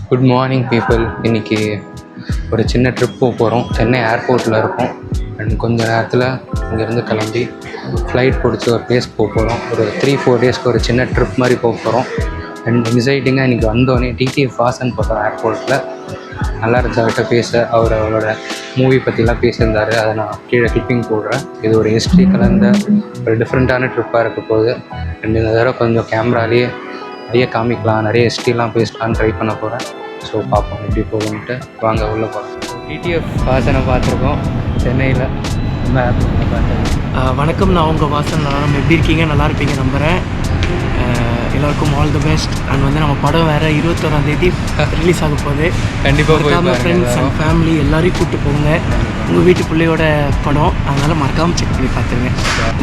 Good morning people. இன்றைக்கி ஒரு சின்ன ட்ரிப் போகிறோம். சென்னை ஏர்போர்ட்டில் இருக்கோம். அண்ட் கொஞ்ச நேரத்தில் இங்கேருந்து கிளம்பி ஃப்ளைட் பிடிச்சி ஒரு பிளேஸ் போகிறோம். ஒரு 3-4 டேஸ்க்கு ஒரு சின்ன ட்ரிப் மாதிரி போகிறோம். அண்ட் எக்ஸைட்டிங்காக இன்றைக்கி வந்தோடனே டிடிஎஃப் வாசன் பார்த்தோம் ஏர்போர்ட்டில். நல்லா இருந்துச்சு அவர்கிட்ட பேச. அவரோட மூவி பற்றிலாம் பேசியிருந்தார். அதை நான் கீழே கிளிப்பிங் போடுறேன். இது ஒரு ஹிஸ்ட்ரி கலந்த ஒரு டிஃப்ரெண்ட்டான ட்ரிப்பாக இருக்க போகுது. அண்ட் இந்த தடவை கொஞ்சம் கேமராலேயே நிறைய காமிக்கலாம், நிறைய ஹிஸ்ட்ரிலாம் பேசலான்னு ட்ரை பண்ண போகிறேன். ஸோ பார்ப்போம் எப்படி போகும்ன்ட்டு. வாங்க உள்ளே போகிறோம். டிடிஎஃப் வாசனை பார்த்துருக்கோம் சென்னையில். நம்ம ஏர்போர்ட்டில் பார்த்தேன். வணக்கம், நான் உங்கள் வாசன். நம்ம எப்படி இருக்கீங்க? நல்லா இருப்பீங்க நம்புகிறேன். எல்லாருக்கும் ஆல் தி பெஸ்ட். அண்ட் வந்து நம்ம படம் வேறு 21ஆம் தேதி ரிலீஸ் ஆக போகுது. கண்டிப்பாக மறக்காமல் ஃப்ரெண்ட்ஸ் அண்ட் ஃபேமிலி எல்லாரையும் கூப்பிட்டு போங்க. உங்கள் வீட்டு பிள்ளையோட படம், அதனால் மறக்காமல் செக் பண்ணி பார்த்துருங்க.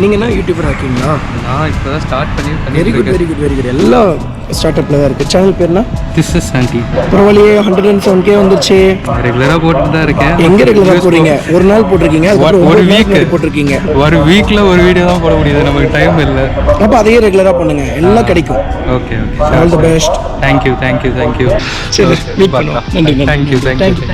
நீங்கள் என்ன யூடியூபராக இருக்கீங்களா? நான் இப்போ தான் ஸ்டார்ட் பண்ணி very good very good very good. எல்லாம் ஸ்டார்ட் அப்பில் தான் இருக்குது. சேனல் பேர்னா திஸ் இஸ் ஆண்டி. பரவாயில்லையே, 107K வந்துருச்சு. ரெகுலராக போட்டுட்டு தான் இருக்கேன். எங்கே ரெகுலராக போடுறீங்க? ஒரு நாள் போட்டிருக்கீங்க, ஒரு வீக் போட்டிருக்கீங்க. ஒரு வீக்கில் ஒரு வீடியோ தான் போட முடியுது, நமக்கு டைம் இல்லை. அப்போ அதையே ரெகுலராக பண்ணுங்கள், எல்லாம் கிடைக்கும். Okay okay, all the best. Thank you thank you thank you. சரி, மீட் பண்ணலாம். நன்றி. Thank you thank you.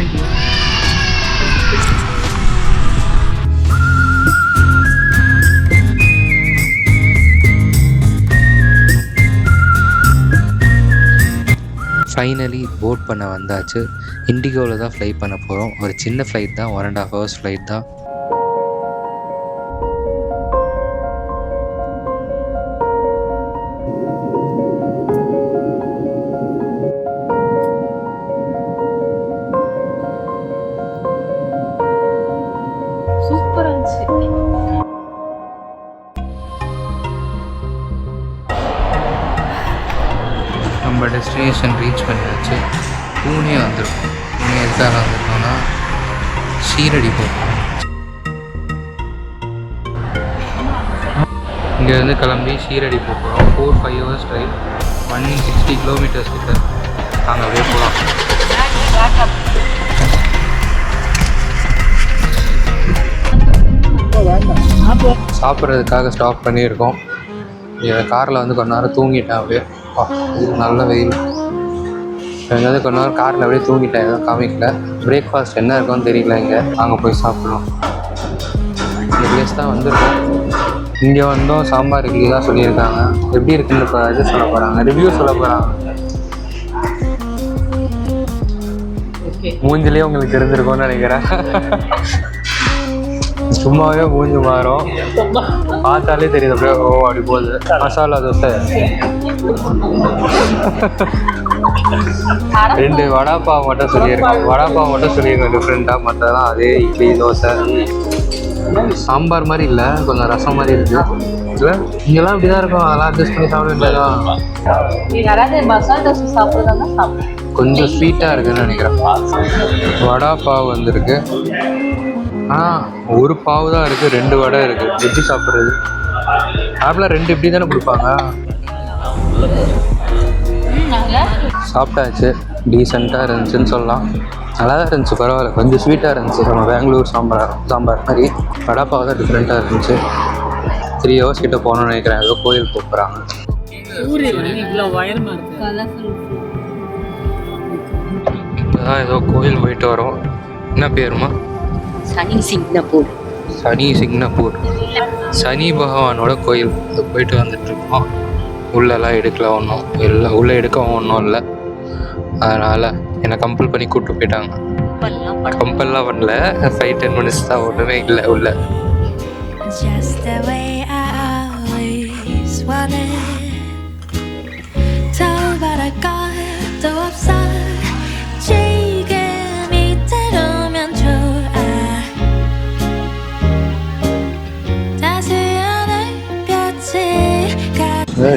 ஃபைனலி போட் பண்ண வந்தாச்சு. இண்டிகோவில் தான் ஃப்ளை பண்ண போகிறோம். ஒரு சின்ன ஃப்ளைட் தான், 1.5 hours ஃப்ளைட் தான். சூப்பரா இருந்துச்சு. நம்ம டெஸ்டினேஷன் ரீச் பண்ணியாச்சு. பூனே வந்திருக்கோம். பூனே எதுக்காக வந்திருக்கோம்னா ஷீரடி போகிறோம். இங்கேருந்து கிளம்பி ஷீரடி போகிறோம். 4-5 hours ட்ரைவ், 160 kilometers கிட்ட. நாங்கள் அப்படியே போகலாம். சாப்பிட்றதுக்காக ஸ்டாப் பண்ணியிருக்கோம். காரில் வந்து கொஞ்ச நேரம் தூங்கிட்டேன் அப்படியே. இது நல்ல வெயில். எங்கேயாவது கொஞ்ச நேரம் காரில் அப்படியே தூங்கிட்டேன், எதுவும் காமிக்கல. பிரேக்ஃபாஸ்ட் என்ன இருக்குன்னு தெரியல. இங்கே அங்கே போய் சாப்பிட்றோம். இந்த பிளேஸ் தான் வந்திருக்கோம். இங்கே வந்தோம். சாம்பார் இட்லி தான் சொல்லியிருக்காங்க. எப்படி இருக்குன்னு இப்போ இது சொல்ல போகிறாங்க, ரிவ்யூ சொல்ல போகிறாங்க. மூஞ்சிலே உங்களுக்கு தெரிஞ்சிருக்கும்னு நினைக்கிறேன். சும்மாவே மூஞ்சி மாறும், பார்த்தாலே தெரியுது அப்படியே. ஓ அப்படி போகுது. மசாலா தோசை, 2 வடாப்பாவ் மட்டும் சொல்லியிருக்காங்க. வடாப்பாவ் மட்டும் சொல்லியிருக்கேன் டிஃப்ரெண்ட்டாக. மற்றதான் அதே இட்லி தோசை. சாம்பார் மாதிரி இல்லை, கொஞ்சம் ரசம் மாதிரி இருக்குது. இல்லை இங்கெல்லாம் இப்படி தான் இருக்கும். அதெல்லாம் அட்ஜஸ்ட் பண்ணி சாப்பிட வேண்டியதான். கொஞ்சம் ஸ்வீட்டாக இருக்குதுன்னு நினைக்கிறேன். வடாப்பாவ் வந்துருக்கு. ஆனால் ஒரு பாவு தான் இருக்குது, 2 வடை இருக்குது. எப்படி சாப்பிட்றது? ஆப்பில் 2 இப்படி தானே கொடுப்பாங்க. சாப்பிட்டாச்சு. டீசெண்டாக இருந்துச்சுன்னு சொல்லலாம். நல்லா தான் இருந்துச்சு, பரவாயில்ல. கொஞ்சம் ஸ்வீட்டாக இருந்துச்சு. நம்ம பெங்களூர் சாம்பார் மாதிரி. வடாப்பாவு தான் டிஃப்ரெண்ட்டாக இருந்துச்சு. 3 hours கிட்ட போகணும்னு நினைக்கிறேன். ஏதோ கோயில் போகிறாங்க. இப்போதான் ஏதோ கோயில் போயிட்டு வரோம். என்ன பேருமா? சனி சிங்கப்பூர். சனி சிங்கப்பூர், சனி பகவானோட கோயில். போயிட்டு வந்துட்டுருக்கோம். உள்ளெல்லாம் எடுக்கல ஒன்றும் இல்லை, உள்ளே எடுக்கவும் ஒன்றும் இல்லை. அதனால் என்னை கம்பல் பண்ணி கூப்பிட்டு போயிட்டாங்க. கம்பல்லாம் பண்ணல, 5-10 minutes தான், ஒன்றுமே இல்லை உள்ள.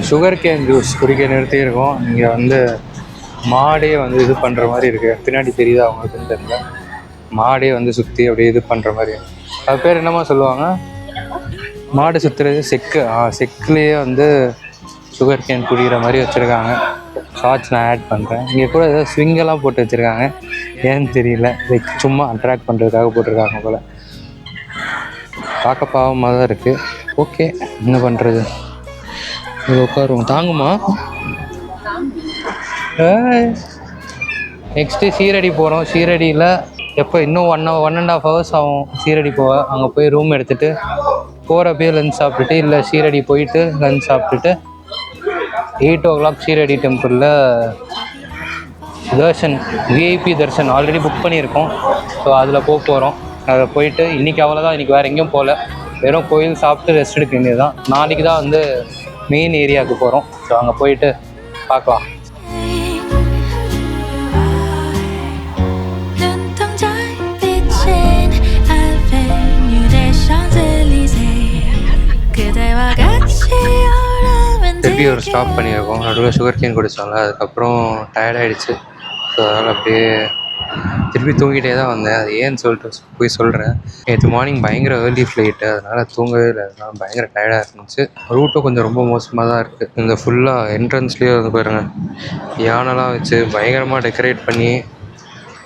சுகர் கேன் ஜூஸ் குடிக்க நிறுத்தியிருக்கோம். இங்கே வந்து மாடே வந்து இது பண்ணுற மாதிரி இருக்குது. பின்னாடி தெரியுதா அவங்களுக்குன்னு தெரியல. மாடே வந்து சுற்றி அப்படியே இது பண்ணுற மாதிரி. அது பேர் என்னமா சொல்லுவாங்க? மாடு சுற்றுறது செக்கு. செக்குலேயே வந்து சுகர் கேன் குடிக்கிற மாதிரி வச்சுருக்காங்க. ஷார்ட்ஸ் நான் ஆட் பண்ணுறேன். இங்கே கூட ஏதாவது ஸ்விங்கெல்லாம் போட்டு வச்சுருக்காங்க. ஏன்னு தெரியல, லைக் சும்மா அட்ராக்ட் பண்ணுறதுக்காக போட்டிருக்காங்க போல். பார்க்க பாவமாக தான் இருக்குது. ஓகே, என்ன பண்ணுறது? இது உட்காருவோம். தாங்குமா? நெக்ஸ்ட்டு ஷீரடி போகிறோம். ஷீரடியில் எப்போ இன்னும் 1.5 hours ஆகும் ஷீரடி போக. அங்கே போய் ரூம் எடுத்துகிட்டு போகிறப்பே லஞ்ச் சாப்பிட்டுட்டு, இல்லை ஷீரடி போயிட்டு லஞ்ச் சாப்பிட்டுட்டு 8 o'clock ஷீரடி டெம்பிளில் darshan, VIP darshan already book பண்ணியிருக்கோம். ஸோ அதில் போகிறோம். அதை போயிட்டு இன்றைக்கி அவ்வளோதான், இன்றைக்கி வேறு எங்கேயும் போகல, வெறும் கோயில் சாப்பிட்டு ரெஸ்ட் எடுக்க வேண்டியது தான். நாளைக்கு தான் வந்து மெயின் ஏரியாவுக்கு போகிறோம். ஸோ அங்கே போயிட்டு பார்க்கலாம். திருப்பி ஒரு ஸ்டாப் பண்ணியிருக்கோம். நடுவில் சுகர் கேன் குடித்தோம்ல, அதுக்கப்புறம் டயர்டாகிடுச்சு. ஸோ அதனால் அப்படியே திருப்பி தூங்கிட்டே தான் வந்தேன். அது ஏன்னு சொல்லிட்டு போய் சொல்கிறேன். நேற்று மார்னிங் பயங்கர ஏர்லி ஃப்ளைட்டு, அதனால் தூங்கவே இல்லை. அதனால் பயங்கர டயர்டாக இருந்துச்சு. ரூட்டும் கொஞ்சம் ரொம்ப மோசமாக தான் இருக்குது. இந்த ஃபுல்லாக என்ட்ரன்ஸ்லேயே வந்து பாருங்கள், யானைலாம் வச்சு பயங்கரமாக டெக்கரேட் பண்ணி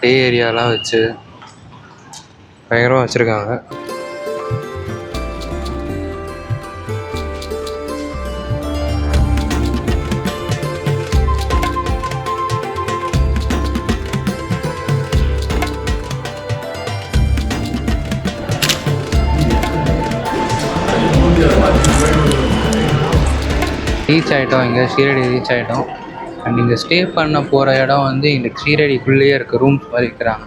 டே ஏரியாலாம் வச்சு பயங்கரமாக வச்சுருக்காங்க. ரீச் ஆகிட்டோம். இங்கே ஷீரடி ரீச் ஆகிட்டோம். அண்ட் இங்கே ஸ்டே பண்ண போகிற இடம் வந்து இந்த ஷீரடிக்குள்ளேயே இருக்க ரூம்ஸ் மாதிரி இருக்கிறாங்க.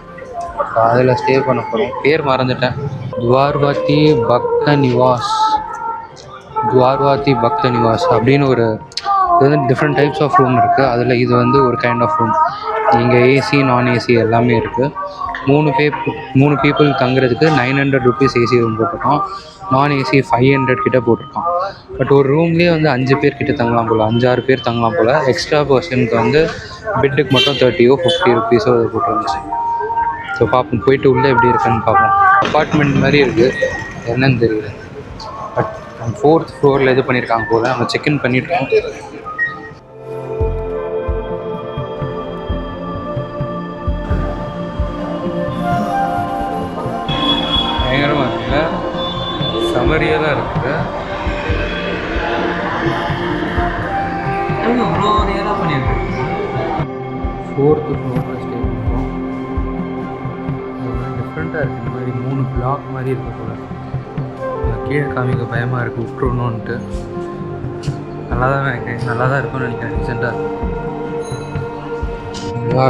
ஸோ அதில் ஸ்டே பண்ண போகிறோம். பேர் மறந்துட்டேன். துவார்வாதி பக்த நிவாஸ் அப்படின்னு ஒரு இது வந்து டிஃப்ரெண்ட் டைப்ஸ் ஆஃப் ரூம் இருக்குது. அதில் இது வந்து ஒரு கைண்ட் ஆஃப் ரூம். இங்கே ஏசி நான் ஏசி எல்லாமே இருக்குது. 3 people தங்குறதுக்கு 900 rupees ஏசி ரூம் போட்டிருக்கோம். நான் ஏசி 500 கிட்ட போட்டிருக்கோம். பட் ஒரு ரூம்லேயே வந்து 5 பேர் கிட்ட தங்கலாம் போல், 5-6 பேர் தங்கலாம் போல். எக்ஸ்ட்ரா பர்சனுக்கு வந்து பெட்டுக்கு மட்டும் 30 or 50 rupees போட்டுருந்துச்சு. ஸோ பார்ப்போம், போயிட்டு உள்ளே எப்படி இருக்குன்னு பார்ப்போம். அப்பார்ட்மெண்ட் மாதிரி இருக்குது, என்னன்னு தெரியல. பட் 4th floor இது பண்ணியிருக்காங்க போல். நம்ம செக்இன் பண்ணியிருக்கோம். பயங்கரமாக இருக்குல்ல, சமரியெல்லாம் இருக்குது. இவ்வளோ நேராக பண்ணியிருக்கேன். 4th floor ஸ்டே பண்ணுறோம். டிஃப்ரெண்ட்டாக இருக்குது. இந்த மாதிரி 3 block மாதிரி இருக்க போல். கீழே காமிக்க பயமாக இருக்குது, விட்டுருணுன்ட்டு. நல்லா தான் இருக்கும்னு நினைக்கிறேன். ரீசெண்டாக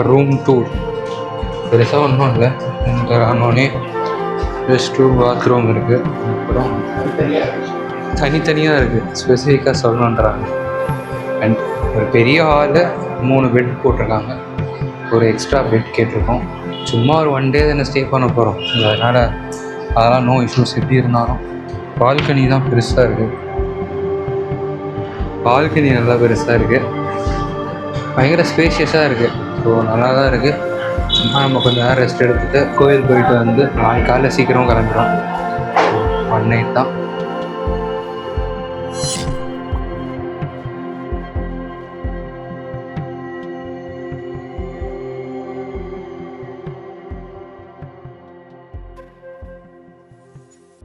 ரூம் டூர் பெருசாக ஒன்றும் இல்லை. இந்த ஆனோடனே ரெஸ்ட் ரூம், பாத்ரூம் இருக்குது. அப்புறம் தனித்தனியாக இருக்குது, ஸ்பெசிஃபிக்காக சொல்லணுன்றாங்க. அண்ட் ஒரு பெரிய ஹாலு, 3 பெட் போட்டிருக்காங்க. ஒரு எக்ஸ்ட்ரா பெட் கேட்டிருக்கோம். சும்மா ஒரு 1 day தானே ஸ்டே பண்ண போகிறோம். அதனால் அதெல்லாம் நோ இஷ்யூஸ். எப்படி இருந்தாலும் பால்கனி தான் பெருசாக இருக்குது. பால்கனி நல்லா பெருசாக இருக்குது, பயங்கர ஸ்பேஷியஸாக இருக்குது. ஸோ நல்லா தான் இருக்குது. சும்மா நம்ம கொஞ்சம் நேரம் ரெஸ்ட் எடுத்துகிட்டு கோயில் போயிட்டு வந்து நாளைக்கு காலையில் சீக்கிரம் கிளம்பிடும். 1 night தான்.